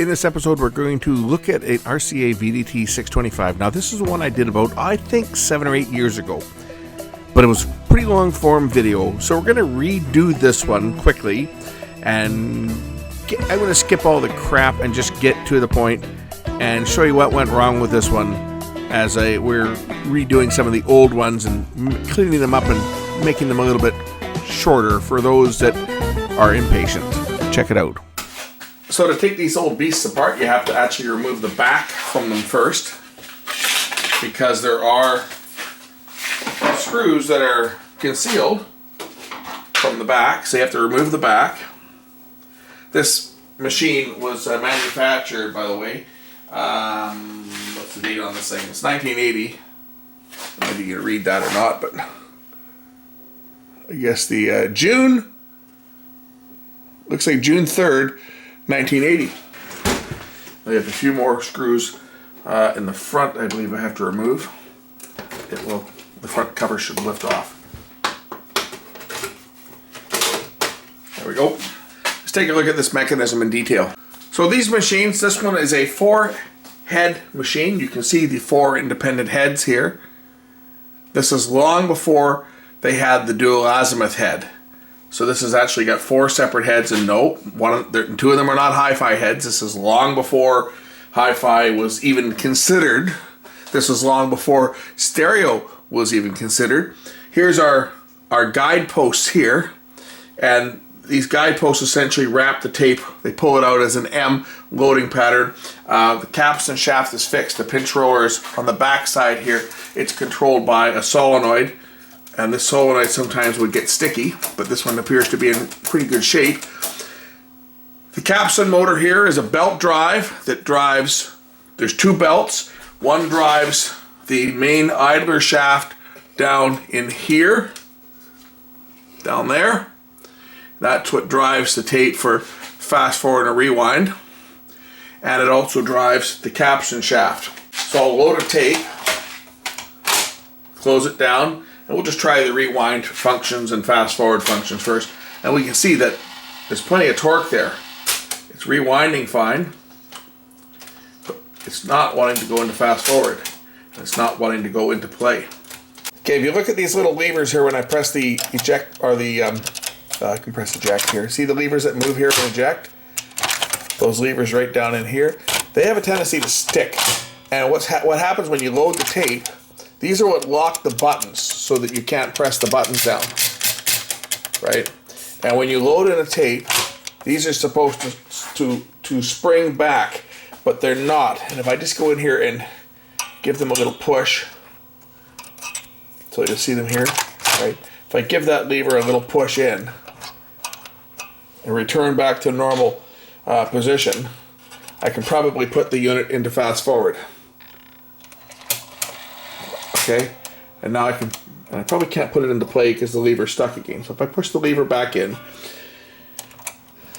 In this episode, we're going to look at an RCA VDT625. Now, this is the one I did about, I think, 7 or 8 years ago. But it was a pretty long form video, so we're going to redo this one quickly. And I'm going to skip all the crap and just get to the point and show you what went wrong with this one as we're redoing some of the old ones and cleaning them up and making them a little bit shorter for those that are impatient. Check it out. So to take these old beasts apart, you have to actually remove the back from them first, because there are screws that are concealed from the back, so you have to remove the back. This machine was manufactured, by the way, what's the date on this thing? It's 1980. I don't know if you can read that or not, but I guess the June, looks like June 3rd, 1980. I have a few more screws in the front I believe I have to remove. The front cover should lift off. There we go. Let's take a look at this mechanism in detail. So these machines, this one is a 4-head machine. You can see the 4 independent heads here. This is long before they had the dual azimuth head. So this has actually got 4 separate heads, and no, 2 of them are not hi-fi heads. This is long before hi-fi was even considered. This was long before stereo was even considered. Here's our guideposts here, and these guideposts essentially wrap the tape. They pull it out as an M loading pattern. The capstan shaft is fixed. The pinch roller is on the back side here. It's controlled by a solenoid. And this solenoid sometimes would get sticky, but this one appears to be in pretty good shape. The capstan motor here is a belt drive that drives, there's 2 belts. One drives the main idler shaft down in here, down there. That's what drives the tape for fast forward and rewind. And it also drives the capstan shaft. So I'll load a tape, close it down, and we'll just try the rewind functions and fast forward functions first. And we can see that there's plenty of torque there. It's rewinding fine, but it's not wanting to go into fast forward. It's not wanting to go into play. Okay, if you look at these little levers here when I press the eject, or the, I can press eject here. See the levers that move here to eject? Those levers right down in here, they have a tendency to stick. And what happens when you load the tape, these are what lock the buttons so that you can't press the buttons down, right? And when you load in a tape, these are supposed to spring back, but they're not. And if I just go in here and give them a little push, so you'll see them here, right? If I give that lever a little push in and return back to normal position, I can probably put the unit into fast forward. Okay, and now I probably can't put it into play because the lever's stuck again. So if I push the lever back in,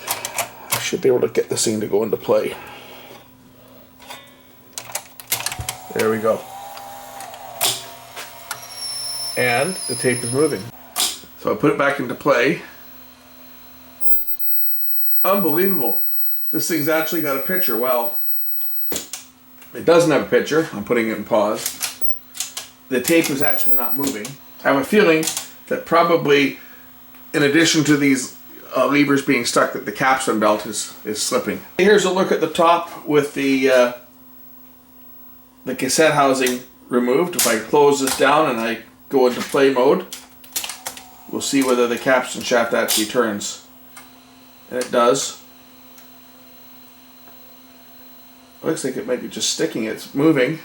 I should be able to get this thing to go into play. There we go. And the tape is moving. So I put it back into play. Unbelievable. This thing's actually got a picture. Well, it doesn't have a picture. I'm putting it in pause. The tape is actually not moving. I have a feeling that probably, in addition to these levers being stuck, that the capstan belt is slipping. Here's a look at the top with the cassette housing removed. If I close this down and I go into play mode, we'll see whether the capstan shaft actually turns. And it does. Looks like it might be just sticking. It's moving.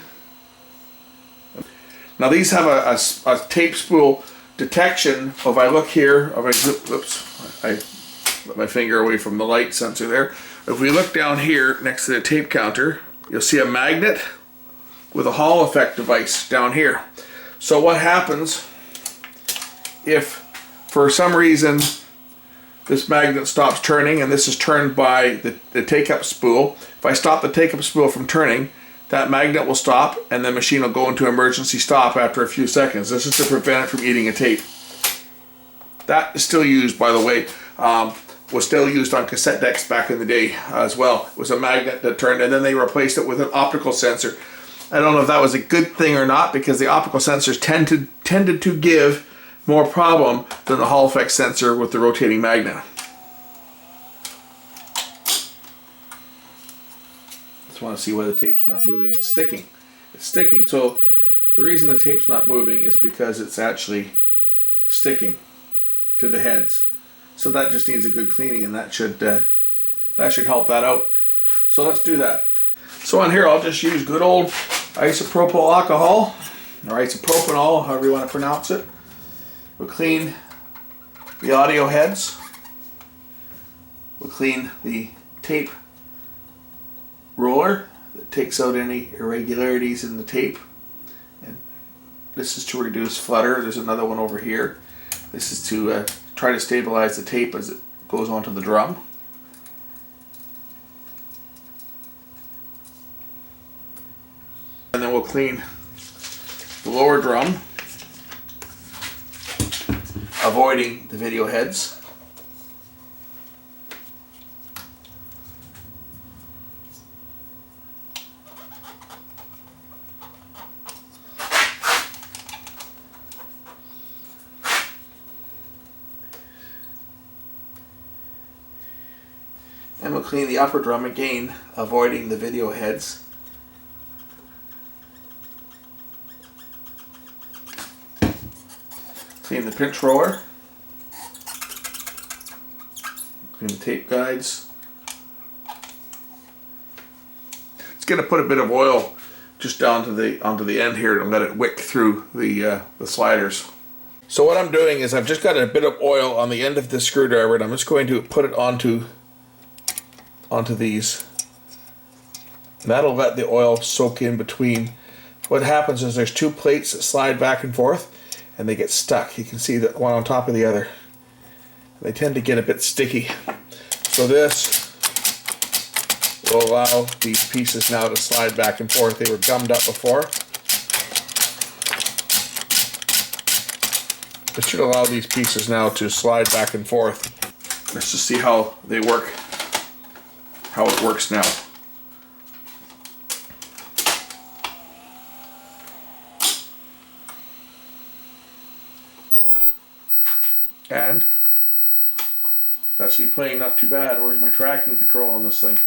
Now these have a tape spool detection. If I look here, oops, I let my finger away from the light sensor there. If we look down here next to the tape counter, you'll see a magnet with a Hall effect device down here. So what happens if for some reason this magnet stops turning, and this is turned by the take-up spool. If I stop the take-up spool from turning, that magnet will stop and the machine will go into emergency stop after a few seconds. This is to prevent it from eating a tape. That is still used, by the way. was still used on cassette decks back in the day as well. It was a magnet that turned, and then they replaced it with an optical sensor. I don't know if that was a good thing or not, because the optical sensors tended to give more problem than the Hall effect sensor with the rotating magnet. Just want to see why the tape's not moving. It's sticking. It's sticking. So the reason the tape's not moving is because it's actually sticking to the heads. So that just needs a good cleaning, and that should help that out. So let's do that. So on here I'll just use good old isopropyl alcohol, or isopropanol, however you want to pronounce it. We'll clean the audio heads. We'll clean the tape roller that takes out any irregularities in the tape. And this is to reduce flutter. There's another one over here. This is to try to stabilize the tape as it goes onto the drum. And then we'll clean the lower drum, avoiding the video heads. And we'll clean the upper drum again, avoiding the video heads. Clean the pinch roller. Clean the tape guides. It's going to put a bit of oil just down to onto the end here and let it wick through the sliders. So what I'm doing is I've just got a bit of oil on the end of the screwdriver, and I'm just going to put it onto these. And that'll let the oil soak in between. What happens is there's two plates that slide back and forth, and they get stuck. You can see that one on top of the other. They tend to get a bit sticky. So this will allow these pieces now to slide back and forth. They were gummed up before. It should allow these pieces now to slide back and forth. Let's just see how they work, how it works now. And it's actually playing not too bad. Where's my tracking control on this thing?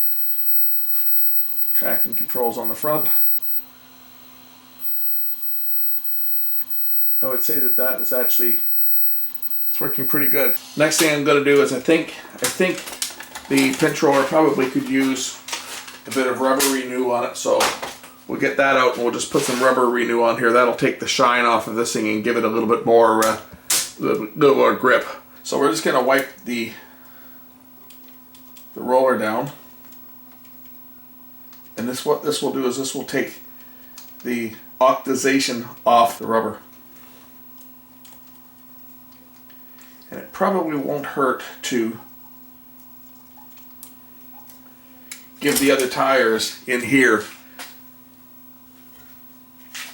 Tracking controls on the front. I would say that is actually, it's working pretty good. Next thing I'm going to do is I think the pinch roller probably could use a bit of rubber renew on it, so we'll get that out and we'll just put some rubber renew on here. That'll take the shine off of this thing and give it a little bit more little more grip. So we're just going to wipe the roller down, and what this will do is this will take the oxidation off the rubber, and it probably won't hurt to give the other tires in here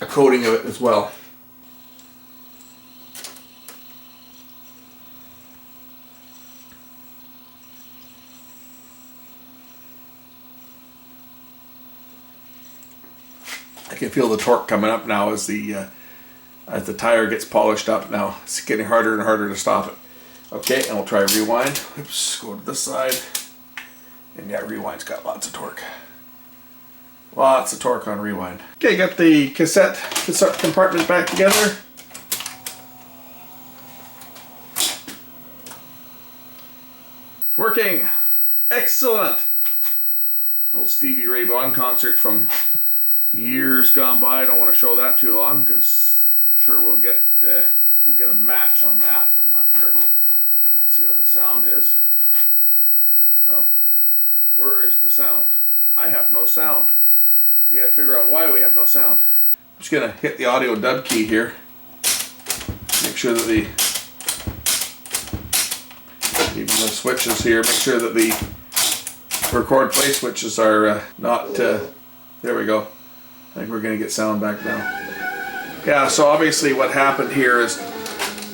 a coating of it as well. I can feel the torque coming up now as the tire gets polished up. Now it's getting harder and harder to stop it. Okay, and we'll try rewind. Oops, go to this side. And yeah, rewind's got lots of torque. Lots of torque on rewind. Okay, got the cassette compartment back together. It's working. Excellent. Old Stevie Ray Vaughan concert from years gone by. I don't want to show that too long because I'm sure we'll get a match on that if I'm not careful. Let's see how the sound is. Oh, where is the sound? I have no sound. We gotta figure out why we have no sound. I'm just gonna hit the audio dub key here. Make sure that even the switches here, make sure that the record play switches are not, there we go. I think we're going to get sound back now. Yeah, so obviously what happened here is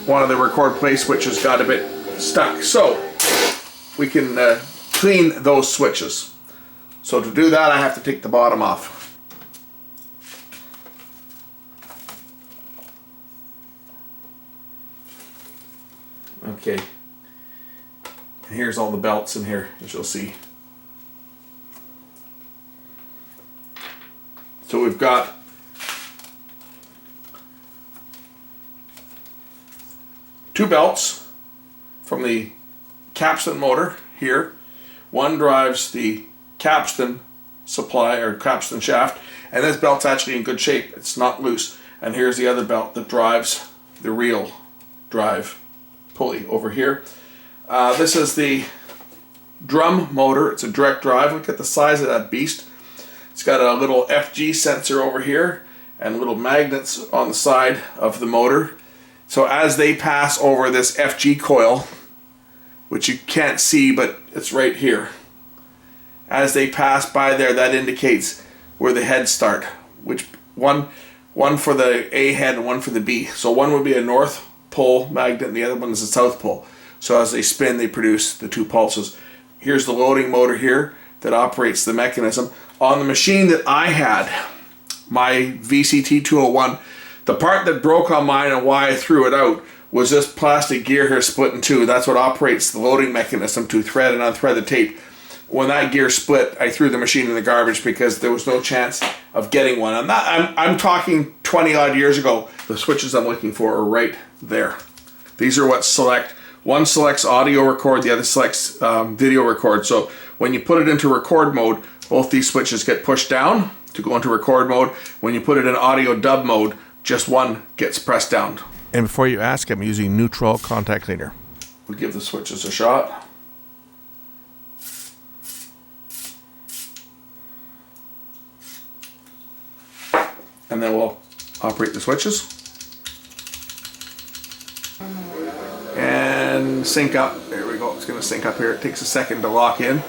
one of the record play switches got a bit stuck. So clean those switches. So to do that, I have to take the bottom off. Okay, and here's all the belts in here, as you'll see. So we've got two belts from the Capstan motor here. One drives the Capstan supply or Capstan shaft, and this belt's actually in good shape. It's not loose. And here's the other belt that drives the real drive pulley over here. This is the drum motor. It's a direct drive. Look at the size of that beast. It's got a little FG sensor over here and little magnets on the side of the motor. So as they pass over this FG coil, which you can't see, but it's right here. As they pass by there, that indicates where the heads start. Which one for the A head and one for the B. So one would be a north pole magnet and the other one is a south pole. So as they spin, they produce the two pulses. Here's the loading motor here that operates the mechanism. On the machine that I had, my VCT201, the part that broke on mine and why I threw it out was this plastic gear here split in two. That's what operates the loading mechanism to thread and unthread the tape. When that gear split, I threw the machine in the garbage because there was no chance of getting one. I'm talking 20 odd years ago. The switches I'm looking for are right there. These are what select. One selects audio record, the other selects video record. So when you put it into record mode, both these switches get pushed down to go into record mode. When you put it in audio dub mode, just one gets pressed down. And before you ask, I'm using neutral contact cleaner. We'll give the switches a shot. And then we'll operate the switches. And sync up. There we go. It's going to sync up here. It takes a second to lock in.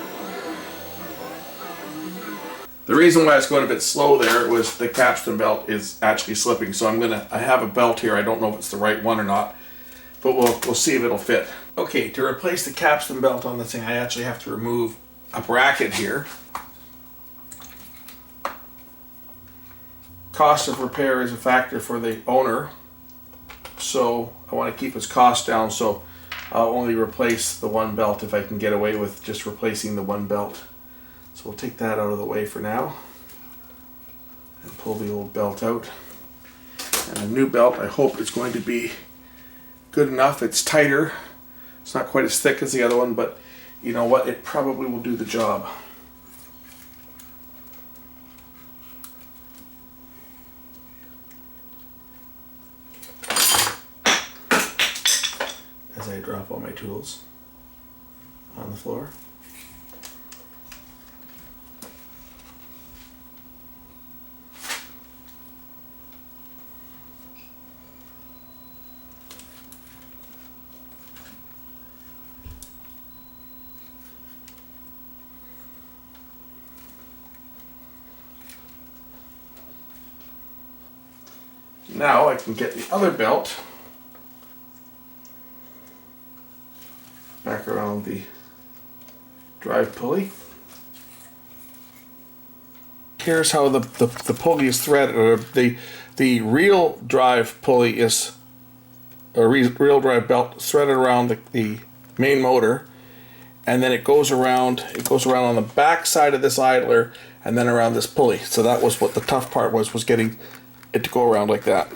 The reason why it's going a bit slow there was the Capstan belt is actually slipping. So I have a belt here. I don't know if it's the right one or not, but we'll see if it'll fit. Okay, to replace the Capstan belt on this thing, I actually have to remove a bracket here. Cost of repair is a factor for the owner, so I want to keep his cost down, so I'll only replace the one belt if I can get away with just replacing the one belt. So we'll take that out of the way for now and pull the old belt out. And a new belt, I hope, is going to be good enough. It's tighter. It's not quite as thick as the other one, but you know what? It probably will do the job. As I drop all my tools on the floor. Now I can get the other belt back around the drive pulley. Here's how the pulley is threaded, or the real drive pulley is, a real drive belt threaded around the main motor, and then it goes around on the back side of this idler and then around this pulley. So that was what the tough part was getting it to go around like that.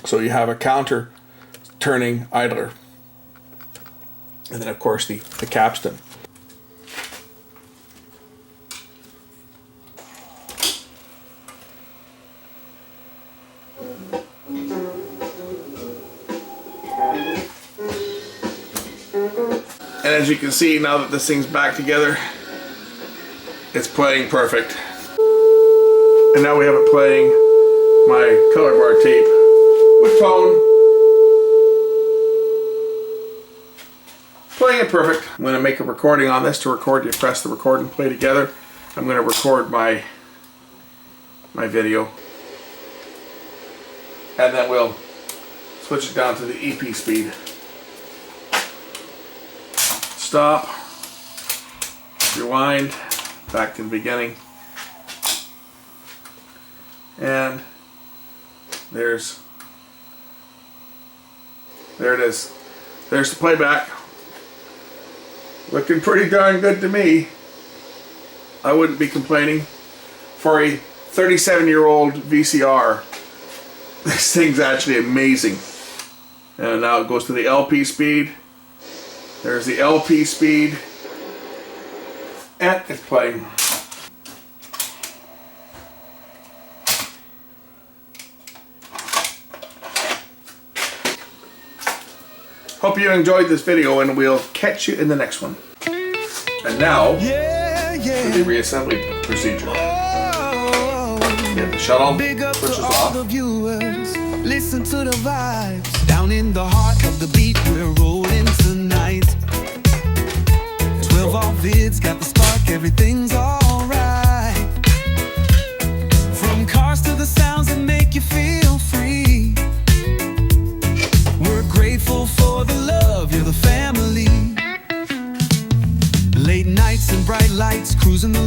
So you have a counter turning idler. And then of course the Capstan. And as you can see, now that this thing's back together, it's playing perfect. And now we have it playing my color bar tape with tone. Playing it perfect. I'm going to make a recording on this. To record, you press the record and play together. I'm going to record my video. And then we'll switch it down to the EP speed. stop, rewind, back to the beginning, and there it is. There's the playback. Looking pretty darn good to me. I wouldn't be complaining. For a 37-year-old VCR, this thing's actually amazing. And now it goes to the LP speed. There's the LP speed. And it's playing. Hope you enjoyed this video, and we'll catch you in the next one. And now, for the reassembly procedure. Get the shuttle, switches off. Listen to the vibes. Down in the heart of the beat, we're rolling tonight. 12 all vids, got the spark, everything's alright. From cars to the sounds that make you feel free. We're grateful for the love, you're the family. Late nights and bright lights, cruising the